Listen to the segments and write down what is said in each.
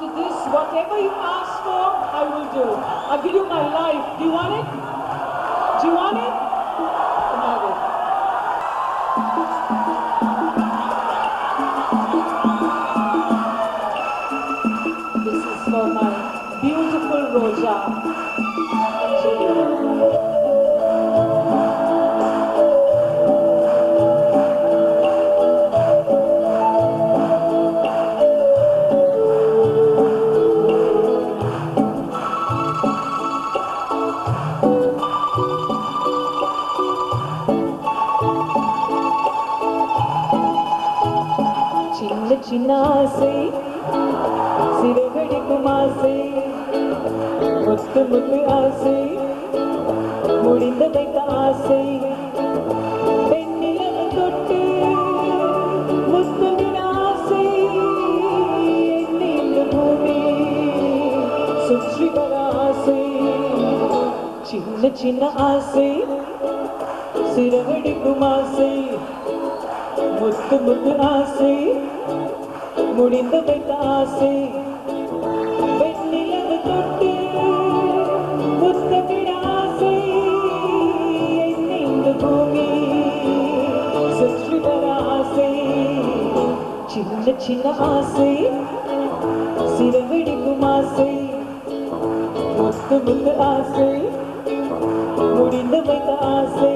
After this, whatever you ask for, I will do. I'll give you my life. Do you want it? Do you want it? Have it. This is for my beautiful Roja. சின்ன சின்ன ஆசை சிறகடிக்கும் ஆசை முத்து முத்து ஆசை முடிந்த வைத்த ஆசை பெண்ணிலவு தொட்டு முத்தமின் ஆசை என்னை இந்த பூமி சுற்றி வர ஆசை சின்ன சின்ன ஆசை சிறகடிக்கும் ஆசை முத்து முத்து ஆசை முடிந்த வைத்த ஆசை பெண்ணிலவு தொட்டு முத்தமிழ் ஆசை என்னை இந்த பூமி சுற்றி வர ஆசை சின்ன சின்ன ஆசை சிறகடிக்கும் ஆசை முத்து முத்து ஆசை முடிந்த வைத்த ஆசை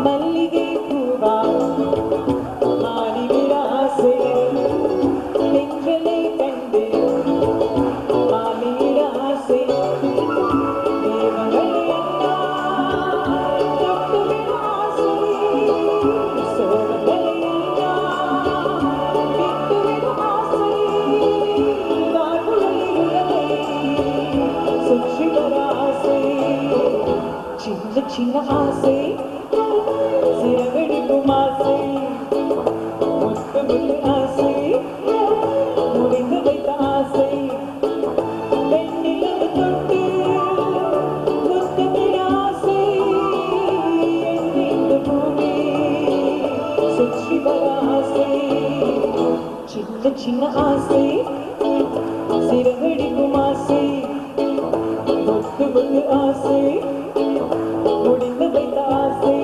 மல்லிகை பூவா மாறிவிட ஆசை பெண்களை கண்டு மாறிவிட ஆசை தேவங்களை எல்லாம் தொட்டுவிட ஆசை சோழங்களை எல்லாம் விட்டுவிட ஆசை வாழ்வுகளை உலகை சுற்றி வர ஆசை சின்ன சின்ன ஆசை சிறகடிக்கும் ஆசை முத்து முத்து ஆசை முடிந்து வைத்த ஆசை பெண்ணிலவு தொட்டு முத்தமிழ் ஆசை என்னை இந்த பூமி சுற்றி வர ஆசை சின்ன சின்ன ஆசை சிறகடிக்கும் ஆசை முத்து முத்து ஆசை முடிந்து வைத்த ஆசை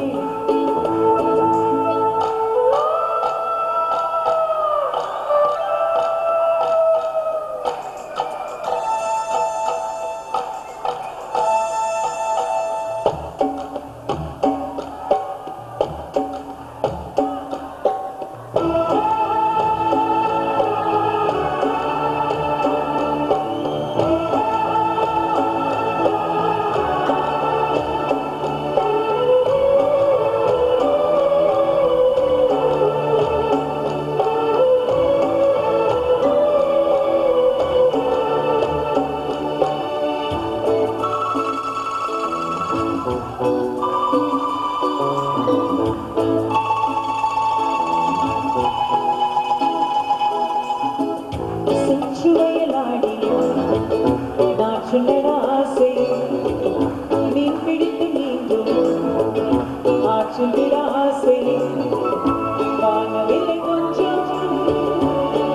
செஞ்சுவையலாடி நாற்றுநட ஆசை மீன் பிடித்து மீண்டும் ஆற்றில் விட ஆசை வானவில்லை கொஞ்சம்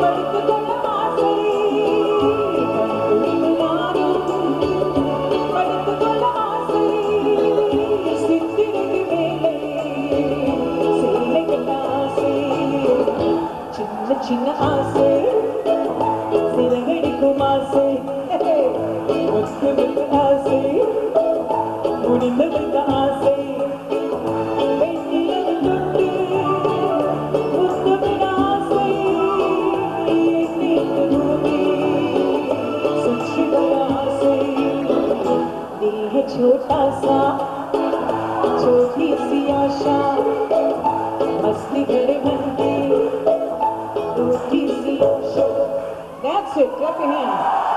படித்துக் கொள்ள ஆசை கண்குளிர் நானும் படித்துக் கொள்ள ஆசை சித்திரைக்கு வேலை சேலை கட்ட ஆசை சின்ன சின்ன ஆசை சிறகடிக்கும் ஆசை முத்து முத்து ஆசை முடிந்து வைத்த ஆசை பெண்ணிலவு தொட்டு முத்தமிழ் ஆசை என்னை இந்த பூமி சுற்றி வர ஆசை देह छोटा सा छोटी सी आशा मस्ती भरे मन की रोटी सी आशा That's it. Clap your hands.